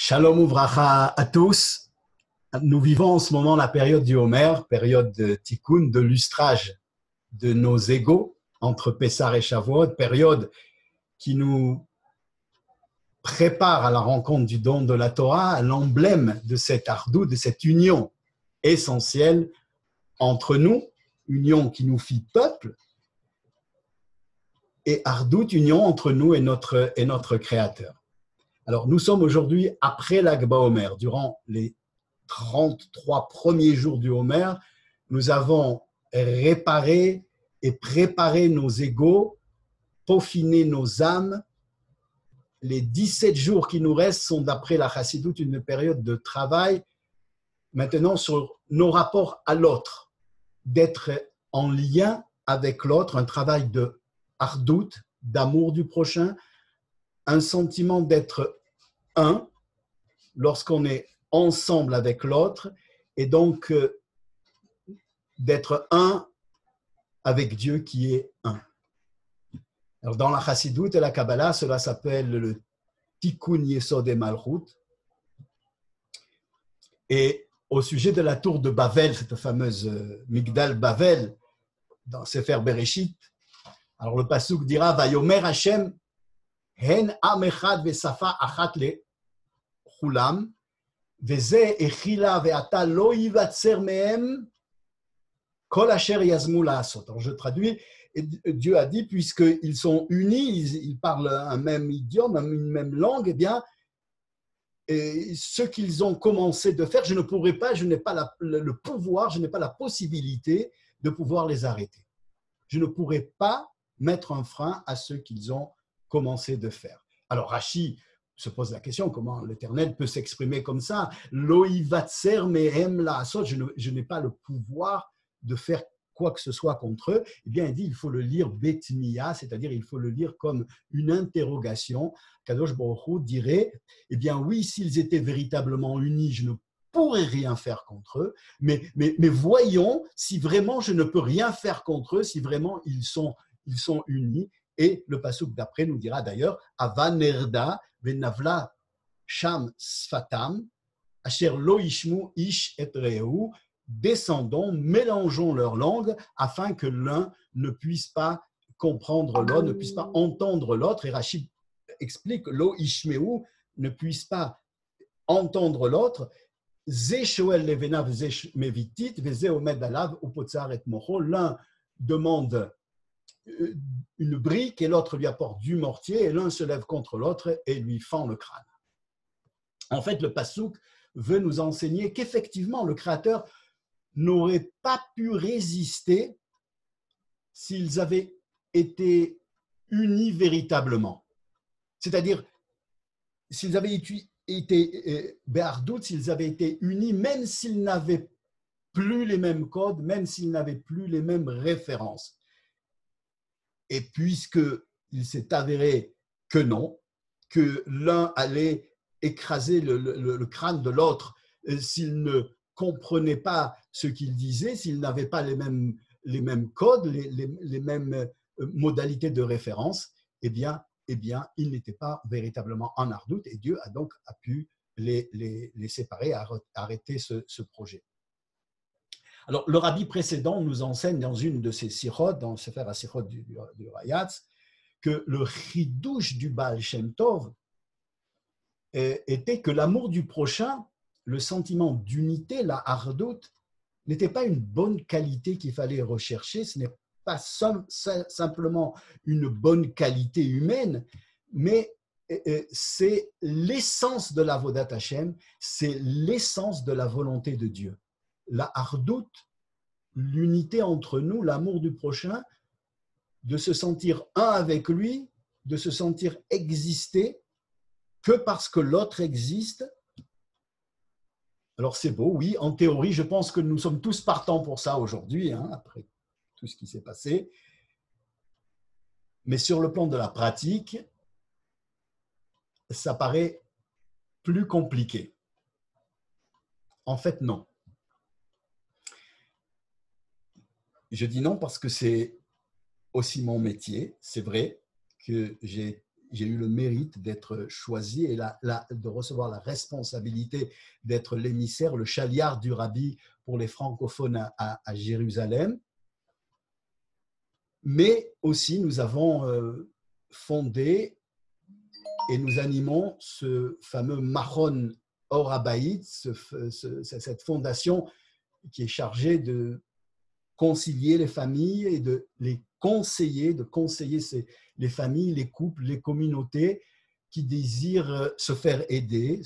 Shalom Uvracha à tous. Nous vivons en ce moment la période du Homer, période de Tikkun, de lustrage de nos égos entre Pessah et Shavuot, période qui nous prépare à la rencontre du don de la Torah, à l'emblème de cette ardou, de cette union essentielle entre nous, union qui nous fit peuple, et ardout, union entre nous et notre Créateur. Alors, nous sommes aujourd'hui après l'Ag BaOmer. Durant les 33 premiers jours du Homer, nous avons réparé et préparé nos égos, peaufiné nos âmes. Les 17 jours qui nous restent sont, d'après la Chassidoute, une période de travail maintenant sur nos rapports à l'autre, d'être en lien avec l'autre, un travail de ardout, d'amour du prochain, un sentiment d'être un lorsqu'on est ensemble avec l'autre et donc d'être un avec Dieu qui est un. Alors dans la Chassidoute et la Kabbalah, cela s'appelle le Tikkun Yesod et Malchut. Et au sujet de la tour de Bavel, cette fameuse Migdal Bavel, dans Sefer Bereshit, alors le pasuk dira Vayomer Hashem hen am echad vesafa achat le chulam veze echila ve'ata lo yivatzer mehem kol asher yazmu la'asot. Alors je traduis, et Dieu a dit, puisqu'ils sont unis, ils parlent un même idiome, une même langue, eh bien, et ce qu'ils ont commencé de faire, je ne pourrai pas, je n'ai pas le pouvoir, je n'ai pas la possibilité de pouvoir les arrêter. Je ne pourrai pas mettre un frein à ce qu'ils ont commencé de faire. Alors Rashi se pose la question, comment l'Éternel peut s'exprimer comme ça? Lo yivatzer mehem la'asot, je n'ai pas le pouvoir de faire quoi que ce soit contre eux. Eh bien, il dit, il faut le lire betmiya, c'est-à-dire il faut le lire comme une interrogation. Kadosh Baruch Hu dirait, eh bien oui, s'ils étaient véritablement unis, je ne pourrais rien faire contre eux, mais voyons si vraiment je ne peux rien faire contre eux, si vraiment ils sont unis. Et le pasuk d'après nous dira d'ailleurs, Ava nerda venavla sham sfatam, asher lo ishmu ish et rehu, descendons, mélangeons leurs langues afin que l'un ne puisse pas comprendre l'autre, ne puisse pas entendre l'autre. Et Rachid explique lo ishmeu, ne puisse pas entendre l'autre. L'un demande une brique et l'autre lui apporte du mortier et l'un se lève contre l'autre et lui fend le crâne. En fait, le pasuk veut nous enseigner qu'effectivement, le Créateur n'aurait pas pu résister s'ils avaient été unis véritablement. C'est-à-dire, s'ils avaient été be'ardout, s'ils avaient été unis, même s'ils n'avaient plus les mêmes codes, même s'ils n'avaient plus les mêmes références. Et puisqu'il s'est avéré que non, que l'un allait écraser le crâne de l'autre s'il ne comprenait pas ce qu'il disait, s'il n'avait pas les mêmes codes, les mêmes modalités de référence, eh bien, il n'était pas véritablement en ardout et Dieu a donc pu les séparer, arrêter ce projet. Alors, le rabbi précédent nous enseigne dans une de ses sirotes, dans le Sefer HaSirot du Rayatz, que le chidouche du Baal Shem Tov était que l'amour du prochain, le sentiment d'unité, la hardout, n'était pas une bonne qualité qu'il fallait rechercher, ce n'est pas simplement une bonne qualité humaine, mais c'est l'essence de l'avodat Hashem, c'est l'essence de la volonté de Dieu. La hardout, l'unité entre nous, l'amour du prochain, de se sentir un avec lui, de se sentir exister que parce que l'autre existe. Alors c'est beau, oui, en théorie, je pense que nous sommes tous partants pour ça aujourd'hui, après tout ce qui s'est passé. Mais sur le plan de la pratique, ça paraît plus compliqué. En fait, non. Je dis non parce que c'est aussi mon métier. C'est vrai que j'ai j'ai eu le mérite d'être choisi et de recevoir la responsabilité d'être l'émissaire, le chaliard du Rabbi pour les francophones à Jérusalem. Mais aussi, nous avons fondé et nous animons ce fameux Machon Or Habayit, cette fondation qui est chargée de concilier les familles et de les conseiller, les familles, les couples, les communautés qui désirent se faire aider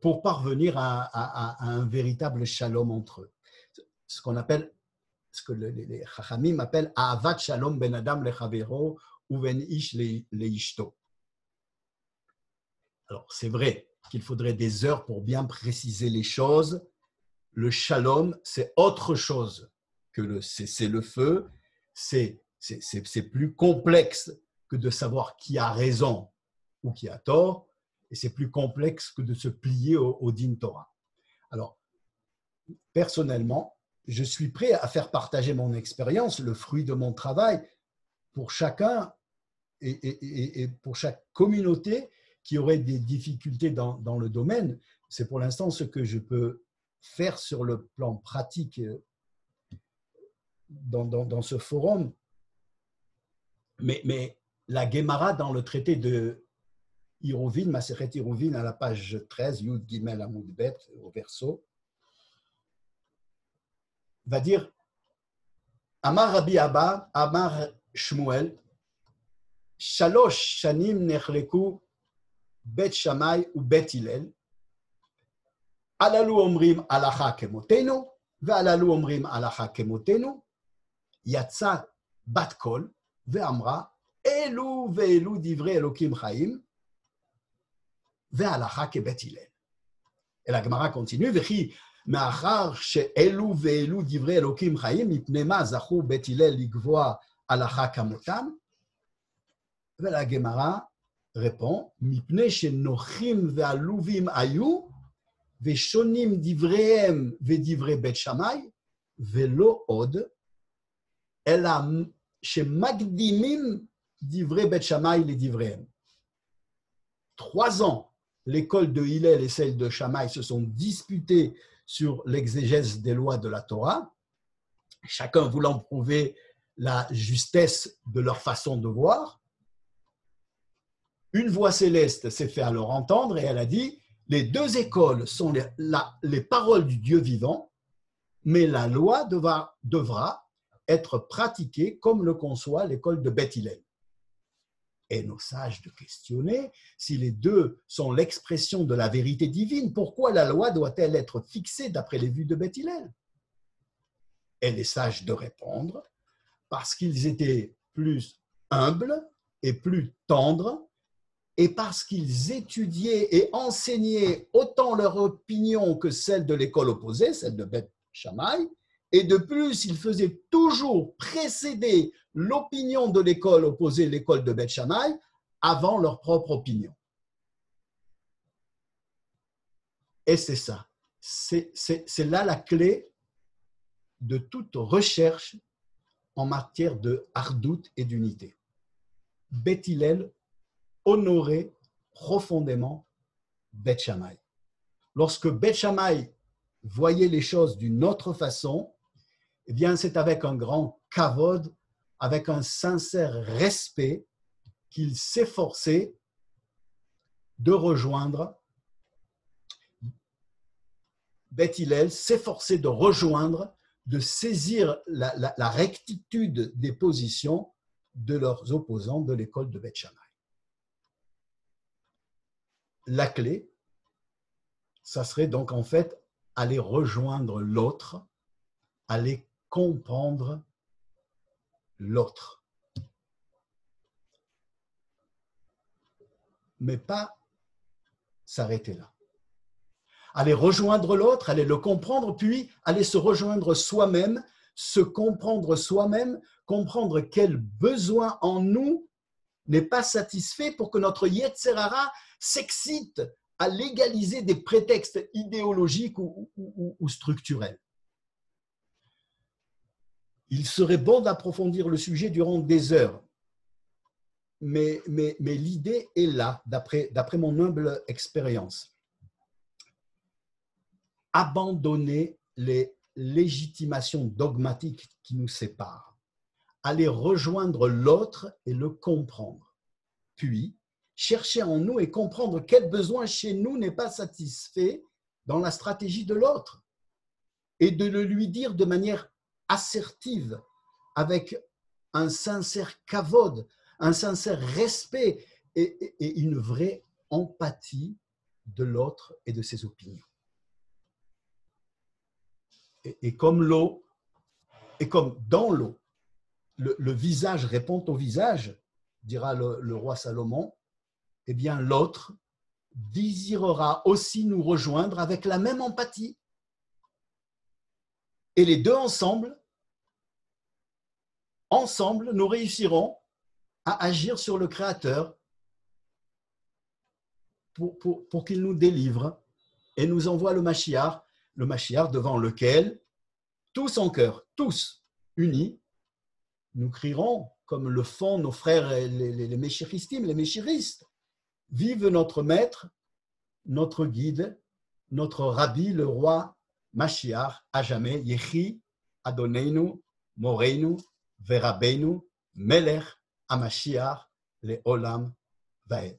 pour parvenir à un véritable shalom entre eux. Ce qu'on appelle, ce que les Chachamim appellent Ahavat Shalom ben Adam lechavero ou ben Ish leishto. Alors, c'est vrai qu'il faudrait des heures pour bien préciser les choses. Le shalom, c'est autre chose que le cessez-le-feu. C'est plus complexe que de savoir qui a raison ou qui a tort, et c'est plus complexe que de se plier au din Torah. Alors, personnellement, je suis prêt à faire partager mon expérience, le fruit de mon travail, pour chacun et pour chaque communauté qui aurait des difficultés dans le domaine. C'est pour l'instant ce que je peux faire sur le plan pratique dans ce forum. Mais la Gemara dans le traité de Iruvin, Masechet Iruvin, à la page 13, Yud Gimel Amud Bet, au verso, va dire Amar Rabbi Abba, Amar Shmuel, Shalosh Shanim Nechleku Bet Shammai ou Bet Hillel, Alalu Omrim Alacha Kemotenu, Ve'alalu Omrim Alacha Kemotenu, Yatsa Bat Kol, Ve'amra, Elu Ve'elu Divrei Elokim Chaim, Ve'alacha Kebet Hillel. Et la Gemara continue, Vechi מאחר שאלו ואלו דברי אלוקים חיים, מפני מה זכו בית הלל לקבוע הלכה כמותם? ולגמרא répond, מפני שנוחים ועלובים היו, ושונים דבריהם ודברי בית שמאי, ולא עוד, אלא שמקדימים דברי בית שמאי לדבריהם. 3 ans, l'école de Hillel et celle de Shammai se sont disputées sur l'exégèse des lois de la Torah, chacun voulant prouver la justesse de leur façon de voir. Une voix céleste s'est fait alors entendre et elle a dit « Les 2 écoles sont les paroles du Dieu vivant, mais la loi devra être pratiquée comme le conçoit l'école de Beth Hillel. » Et nos sages de questionner si les 2 sont l'expression de la vérité divine, pourquoi la loi doit-elle être fixée d'après les vues de Beth Hillel? Et les sages de répondre parce qu'ils étaient plus humbles et plus tendres et parce qu'ils étudiaient et enseignaient autant leur opinion que celle de l'école opposée, celle de Beth Shammai, et de plus, ils faisaient toujours précéder l'opinion de l'école opposée, l'école de Beth Shammai, avant leur propre opinion. Et c'est ça. C'est là la clé de toute recherche en matière de hardout et d'unité. Beth Hillel honorait profondément Beth Shammai. Lorsque Beth Shammai voyait les choses d'une autre façon, eh bien, c'est avec un grand kavod, avec un sincère respect qu'il s'efforçait de rejoindre Beth Hillel, s'efforçait de rejoindre, de saisir la rectitude des positions de leurs opposants de l'école de Beth Shammai. La clé, ça serait donc en fait aller rejoindre l'autre, aller comprendre l'autre. Mais pas s'arrêter là. Aller rejoindre l'autre, aller le comprendre, puis aller se rejoindre soi-même, se comprendre soi-même, comprendre quel besoin en nous n'est pas satisfait pour que notre Yetzer Hara s'excite à légaliser des prétextes idéologiques ou structurels. Il serait bon d'approfondir le sujet durant des heures. l'idée est là, d'après mon humble expérience. Abandonner les légitimations dogmatiques qui nous séparent, aller rejoindre l'autre et le comprendre, puis chercher en nous et comprendre quel besoin chez nous n'est pas satisfait dans la stratégie de l'autre et de le lui dire de manière assertive, avec un sincère kavod, un sincère respect et une vraie empathie de l'autre et de ses opinions. Et comme l'eau, et comme dans l'eau, le visage répond au visage, dira le roi Salomon, eh bien l'autre désirera aussi nous rejoindre avec la même empathie. Et les deux ensemble, nous réussirons à agir sur le Créateur pour qu'il nous délivre et nous envoie le Mashiach devant lequel, tous en cœur, tous unis, nous crierons, comme le font nos frères les méchiristim, les méchiristes, vive notre maître, notre guide, notre rabbi, le roi Mashiach, à jamais, Yechi Adoneinu, Moreinu, Verabeinu, Melech, Amashiach, le Olam Vaed.